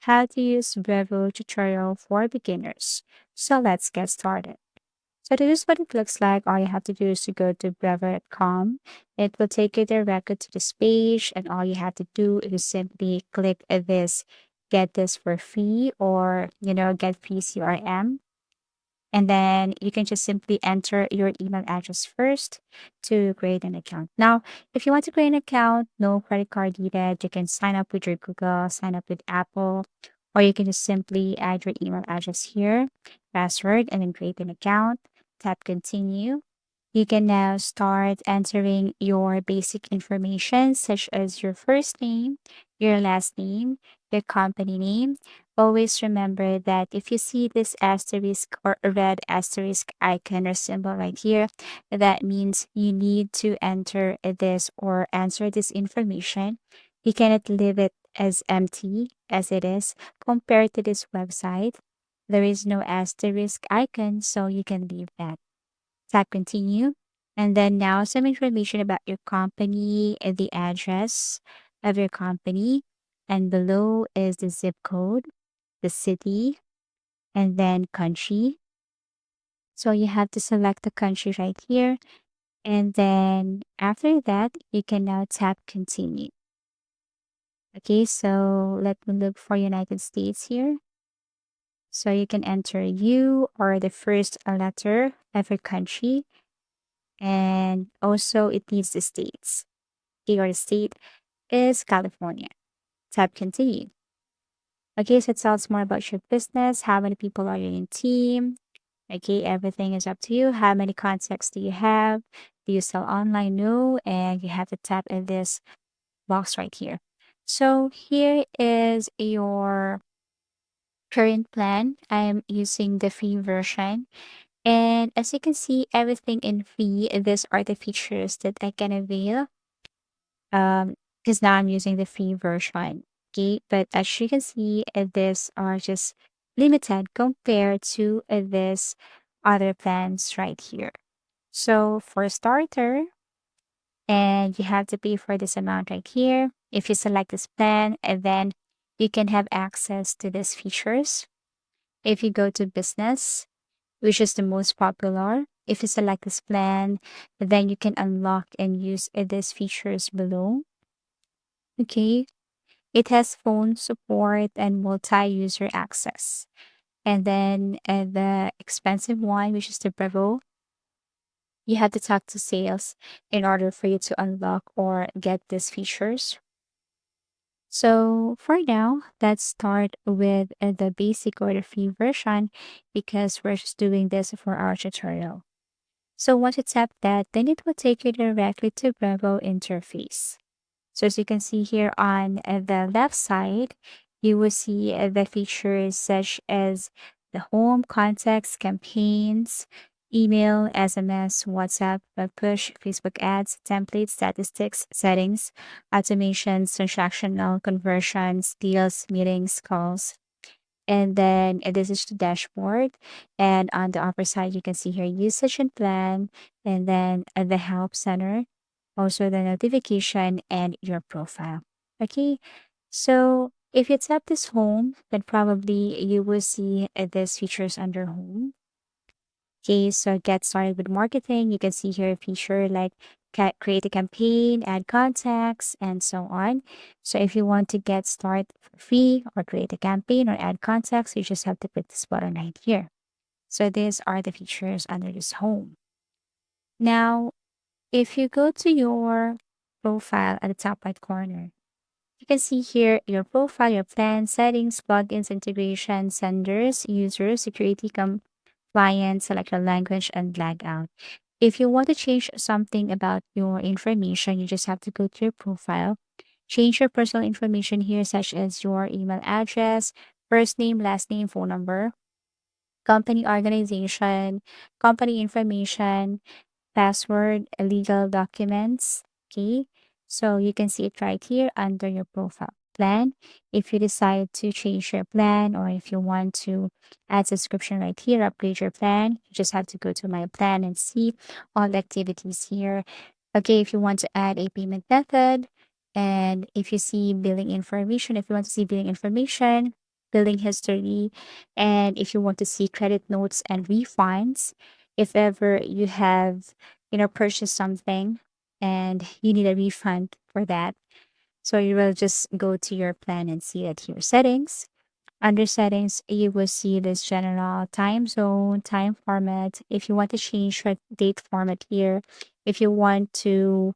how to use Brevo tutorial for beginners. So let's get started. So this is what it looks like. All you have to do is to go to brevo.com. It will take you directly to this page, and all you have to do is simply click this get this for free, or get free CRM. And then you can just simply enter your email address first to create an account. Now, if you want to create an account, no credit card needed. You can sign up with your Google, sign up with Apple, or you can just simply add your email address here, password, and then create an account. Tap continue. You can now start entering your basic information, such as your first name, your last name, your company name. Always remember that if you see this asterisk or a red asterisk icon or symbol right here, that means you need to enter this or answer this information. You cannot leave it as empty as it is compared to this website. There is no asterisk icon, so you can leave that. Tap continue. And then now some information about your company and the address of your company. And below is the zip code, the city, and then country. So you have to select the country right here. And then after that, you can now tap continue. Okay, so let me look for United States here. So you can enter U or the first letter of your country. And also it needs the states. Your state is California. Tap continue. Okay, so it tells more about your business. How many people are you in team? Okay, everything is up to you. How many contacts do you have? Do you sell online? No, and you have to tap in this box right here. So here is your current plan. I'm using the free version. And as you can see, everything in free, these are the features that I can avail. Because now I'm using the free version. Okay, but as you can see, these are just limited compared to this other plans right here. So for starter, and you have to pay for this amount right here. If you select this plan, and then you can have access to these features. If you go to business, which is the most popular, if you select this plan, then you can unlock and use these features below. Okay, it has phone support and multi-user access. And then the expensive one, which is the Brevo, you have to talk to sales in order for you to unlock or get these features. So for now, let's start with the basic or the free version because we're just doing this for our tutorial. So once you tap that, then it will take you directly to Brevo interface. So as you can see here on the left side, you will see the features such as the home, contacts, campaigns, email, SMS, WhatsApp, web push, Facebook ads, templates, statistics, settings, automations, transactional conversions, deals, meetings, calls. And then this is the dashboard. And on the upper side, you can see here usage and plan, and then the help center, also the notification and your profile. Okay, so if you tap this home, then probably you will see these features under home. Okay, so get started with marketing. You can see here a feature like create a campaign, add contacts, and so on. So if you want to get started for free or create a campaign or add contacts, you just have to click this button right here. So these are the features under this home. Now, if you go to your profile at the top right corner, you can see here your profile, your plan, settings, plugins, integration, senders, users, security, compliance, select your language, and lag out. If you want to change something about your information, you just have to go to your profile, change your personal information here, such as your email address, first name, last name, phone number, company organization, company information, password, legal documents. Okay, so you can see it right here under your profile plan. If you decide to change your plan or if you want to add subscription right here, upgrade your plan, you just have to go to my plan and see all the activities here. Okay, if you want to add a payment method, and if you see billing information, if you want to see billing information, billing history, and if you want to see credit notes and refunds, if ever you have, purchased something and you need a refund for that. So you will just go to your plan and see it here. Settings. Under settings, you will see this general time zone, time format. If you want to change your date format here, if you want to,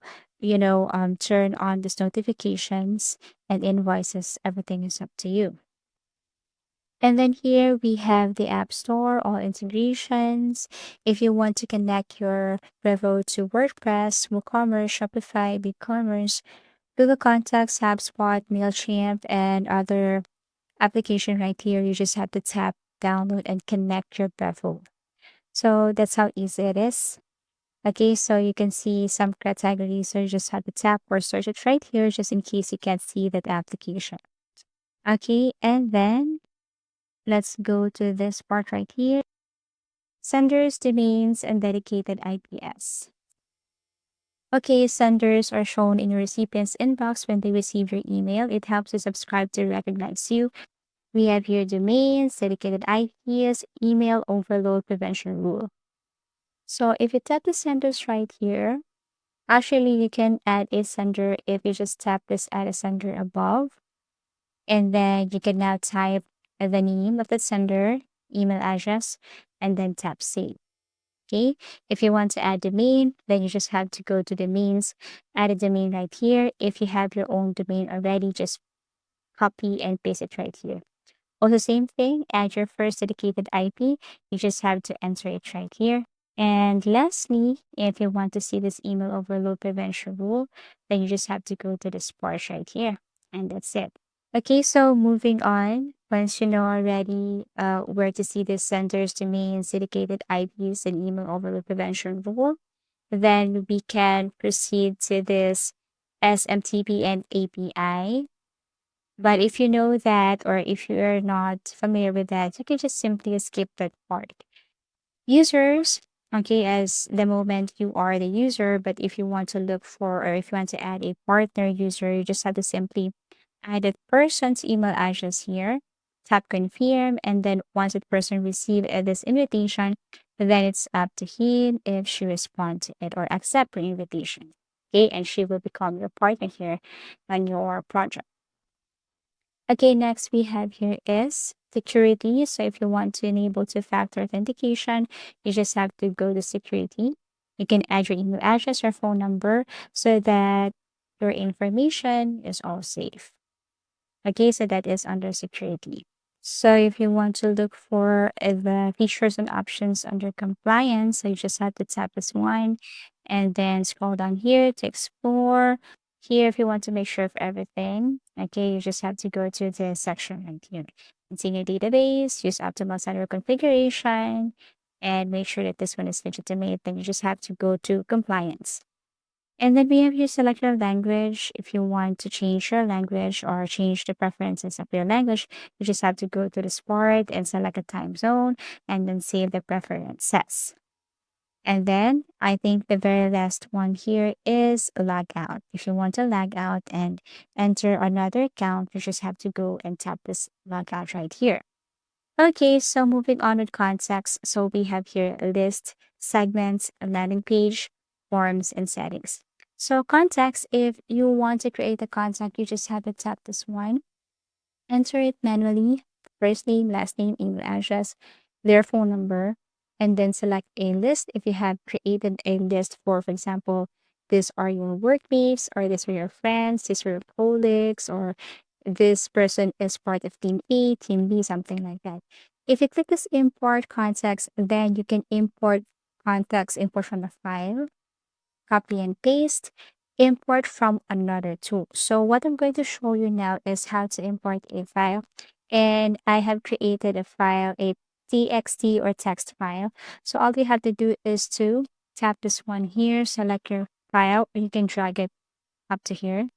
turn on these notifications and invoices, everything is up to you. And then here we have the App Store, all integrations. If you want to connect your Brevo to WordPress, WooCommerce, Shopify, BigCommerce, Google Contacts, HubSpot, MailChimp, and other application right here, you just have to tap download and connect your Brevo. So that's how easy it is. Okay, so you can see some categories, so you just have to tap or search it right here just in case you can't see that application. Okay, and then let's go to this part right here. Senders, domains, and dedicated IPS. Okay, senders are shown in your recipient's inbox when they receive your email. It helps you subscribe to recognize you. We have here domains, dedicated IPs, email overload prevention rule. So if you tap the senders right here, actually you can add a sender if you just tap this add a sender above. And then you can now type the name of the sender, email address, and then tap save. Okay. If you want to add domain, then you just have to go to domains, add a domain right here. If you have your own domain already, just copy and paste it right here. Also, same thing, add your first dedicated IP. You just have to enter it right here. And lastly, if you want to see this email overload prevention rule, then you just have to go to this part right here. And that's it. Okay, so moving on, once you know already where to see the senders, domains, dedicated IPs, and email overload prevention rule, then we can proceed to this SMTP and API. But if you know that, or if you're not familiar with that, you can just simply skip that part. Users, okay, as the moment you are the user, but if you want to look for, or if you want to add a partner user, you just have to simply add that person's email address here, tap confirm, and then once that person receive this invitation, then it's up to him if she respond to it or accept your invitation. Okay, and she will become your partner here on your project. Okay, next we have here is security. So if you want to enable two-factor authentication, you just have to go to security. You can add your email address or phone number so that your information is all safe. Okay, so that is under security. So if you want to look for the features and options under compliance, so you just have to tap this one and then scroll down here to explore. Here, if you want to make sure of everything, okay, you just have to go to the section right here. Continue database, use optimal server configuration, and make sure that this one is legitimate. Then you just have to go to compliance. And then we have your select your language. If you want to change your language or change the preferences of your language, you just have to go to the part and select a time zone and then save the preferences. And then I think the very last one here is log out. If you want to log out and enter another account, you just have to go and tap this log out right here. Okay, so moving on with context. So we have here a list, segments, a landing page, forms, and settings. So context, if you want to create a contact, you just have to tap this one, enter it manually, first name, last name, email address, their phone number, and then select a list. If you have created a list for example, these are your workmates, or these are your friends, these are your colleagues, or this person is part of team A, team B, something like that. If you click this import context, then you can import context, import from the file, copy and paste, import from another tool. So what I'm going to show you now is how to import a file. And I have created a file, a TXT or text file. So all you have to do is to tap this one here, select your file, or you can drag it up to here.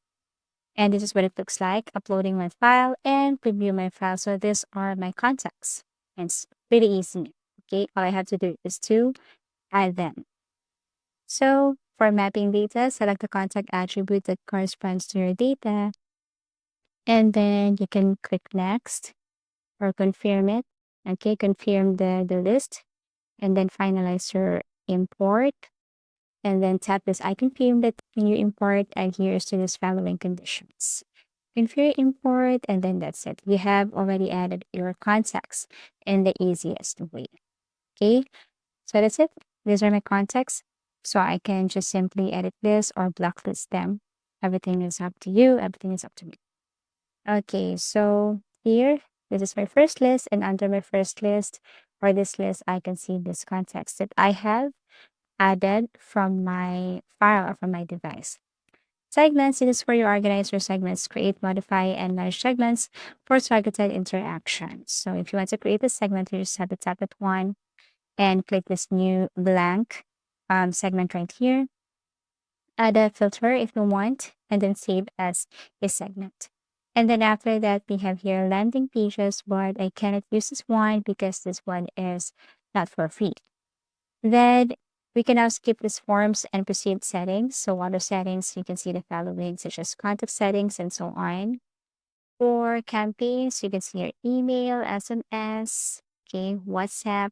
And this is what it looks like, uploading my file and preview my file. So these are my contacts. And it's pretty easy. Okay, all I have to do is to add them. So for mapping data, select the contact attribute that corresponds to your data. And then you can click next. or confirm it. Okay, confirm the list and then finalize your import. And then tap this I confirm that when you import adheres to these following conditions. Configure import, and then that's it. You have already added your contacts in the easiest way. Okay, so that's it. These are my contacts. So I can just simply edit this or blacklist them. Everything is up to you. Everything is up to me. Okay, so here, this is my first list, and under my first list or this list, I can see this context that I have added from my file or from my device. Segments, it is where you organize your segments, create, modify, and manage segments for targeted interactions. So if you want to create a segment, you just have to tap that one and click this new blank segment right here. Add a filter if you want, and then save as a segment. And then after that, we have here landing pages, but I cannot use this one because this one is not for free. Then we can now skip these forms and proceed settings. So under settings, you can see the following, such as contact settings and so on. For campaigns, you can see your email, SMS, okay, WhatsApp.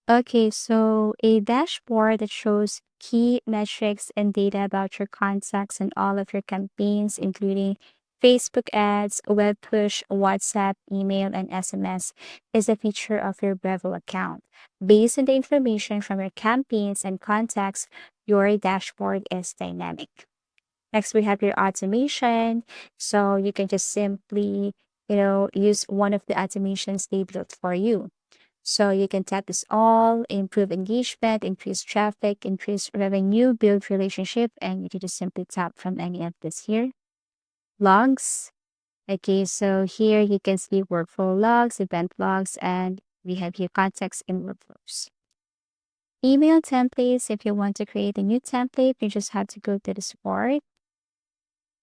Okay, so a dashboard that shows key metrics and data about your contacts and all of your campaigns, including Facebook ads, web push, WhatsApp, email, and SMS, is a feature of your Brevo account. Based on the information from your campaigns and contacts, your dashboard is dynamic. Next, we have your automation. So you can just simply, use one of the automations they built for you. So you can tap this all, improve engagement, increase traffic, increase revenue, build relationship, and you can just simply tap from any of this here. Logs. Okay, so here you can see workflow logs, event logs, and we have here contacts and workflows. Email templates. If you want to create a new template, you just have to go to the support.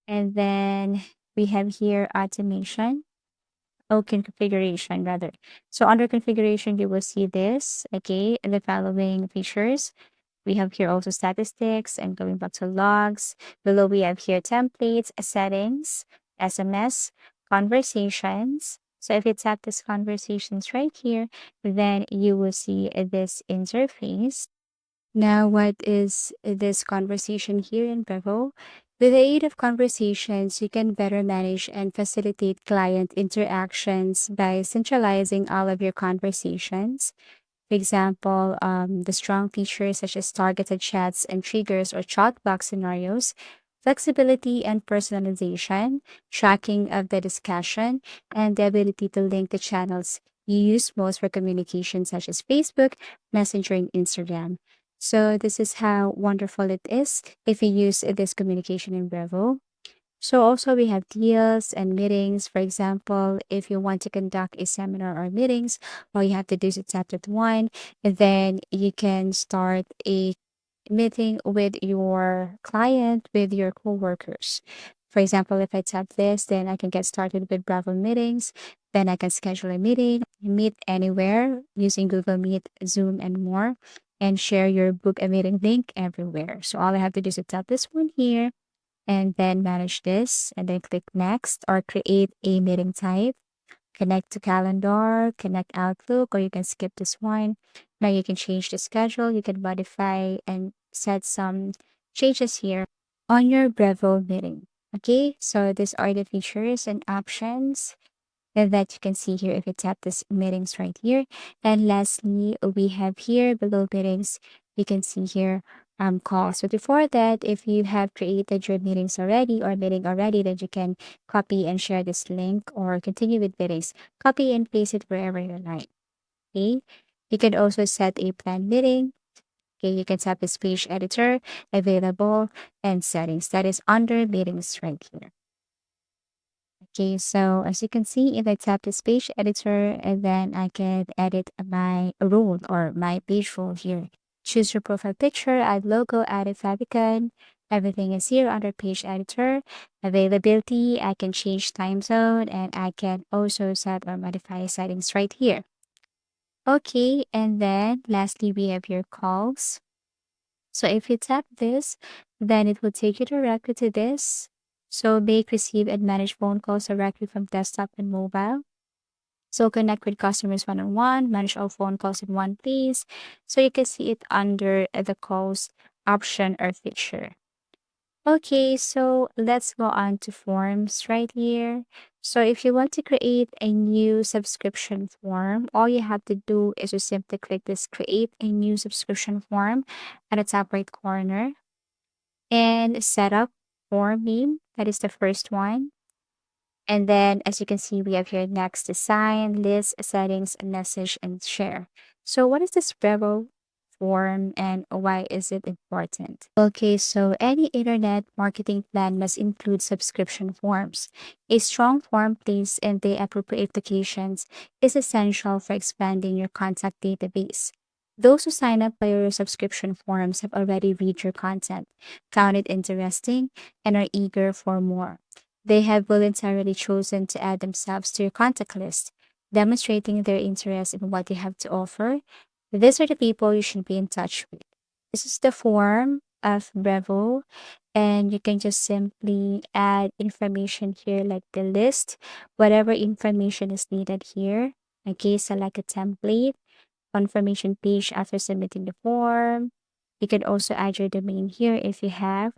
And then we have here automation. Oh, configuration rather. So under configuration, you will see this, okay, and the following features. We have here also statistics and going back to logs. Below we have here templates, settings, SMS, conversations. So if you tap this conversations right here, then you will see this interface. Now, what is this conversation here in Brevo? With the aid of conversations, you can better manage and facilitate client interactions by centralizing all of your conversations. For example, the strong features such as targeted chats and triggers or chat box scenarios, flexibility and personalization, tracking of the discussion, and the ability to link the channels you use most for communication, such as Facebook, Messenger, and Instagram. So, this is how wonderful it is if you use this communication in Brevo. So also we have deals and meetings. For example, if you want to conduct a seminar or meetings, all you have to do is tap that one, and then you can start a meeting with your client, with your coworkers. For example, if I tap this, then I can get started with Bravo meetings. Then I can schedule a meeting, meet anywhere using Google Meet, Zoom, and more, and share your book a meeting link everywhere. So all I have to do is tap this one here and then manage this and then click next or create a meeting type. Connect to calendar, connect Outlook, or you can skip this one. Now you can change the schedule, you can modify and set some changes here on your Brevo meeting. Okay, so these are the features and options that you can see here if you tap this meetings right here. And lastly, we have here below meetings, you can see here calls. So before that, if you have created your meetings already or meeting already, then you can copy and share this link or continue with meetings. Copy and paste it wherever you like. Okay. You can also set a planned meeting. Okay, you can tap this page editor, available, and settings. That is under meetings right here. Okay, so as you can see, if I tap this page editor, and then I can edit my role or my page role here. Choose your profile picture, add logo, add a favicon. Everything is here under page editor. Availability, I can change time zone, and I can also set or modify settings right here. Okay, and then lastly, we have your calls. So if you tap this, then it will take you directly to this. So make, receive, and manage phone calls directly from desktop and mobile. So connect with customers one-on-one, manage all phone calls in one place. So you can see it under the calls option or feature. Okay, so let's go on to forms right here. So if you want to create a new subscription form, all you have to do is just simply click this create a new subscription form at the top right corner and set up form name. That is the first one. And then as you can see, we have here next design, list, settings, message, and share. So what is this Brevo form and why is it important? Okay, so any internet marketing plan must include subscription forms. A strong form placed in the appropriate locations is essential for expanding your contact database. Those who sign up by your subscription forms have already read your content, found it interesting, and are eager for more. They have voluntarily chosen to add themselves to your contact list, demonstrating their interest in what you have to offer. These are the people you should be in touch with. This is the form of Brevo, and you can just simply add information here like the list, whatever information is needed here. Okay, select a template, confirmation page after submitting the form. You can also add your domain here if you have.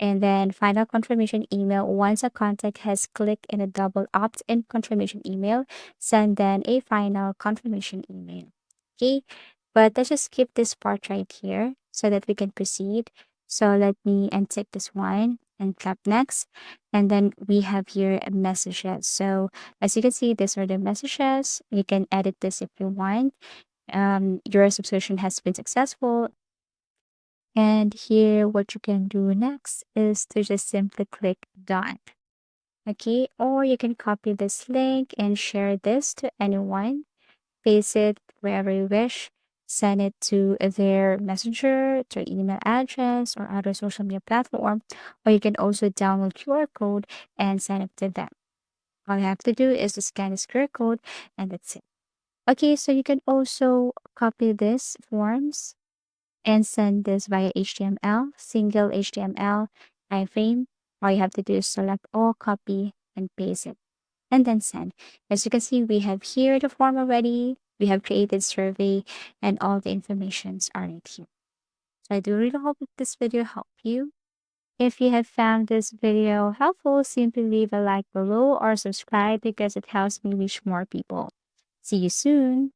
And then final confirmation email. Once a contact has clicked in a double opt-in confirmation email, send then a final confirmation email. Okay, but let's just skip this part right here so that we can proceed. So let me untick this one and tap next. And then we have here messages. So as you can see, these are the messages. You can edit this if you want. Your subscription has been successful. And here, what you can do next is to just simply click done. Okay, or you can copy this link and share this to anyone, paste it wherever you wish, send it to their messenger, their email address, or other social media platform, or you can also download QR code and send it to them. All you have to do is to scan this QR code and that's it. Okay, so you can also copy this forms and send this via HTML, single HTML iframe. All you have to do is select all, copy, and paste it, and then send. As you can see, we have here the form already. We have created survey, and all the informations are right here. So I do really hope that this video helped you. If you have found this video helpful, simply leave a like below or subscribe because it helps me reach more people. See you soon.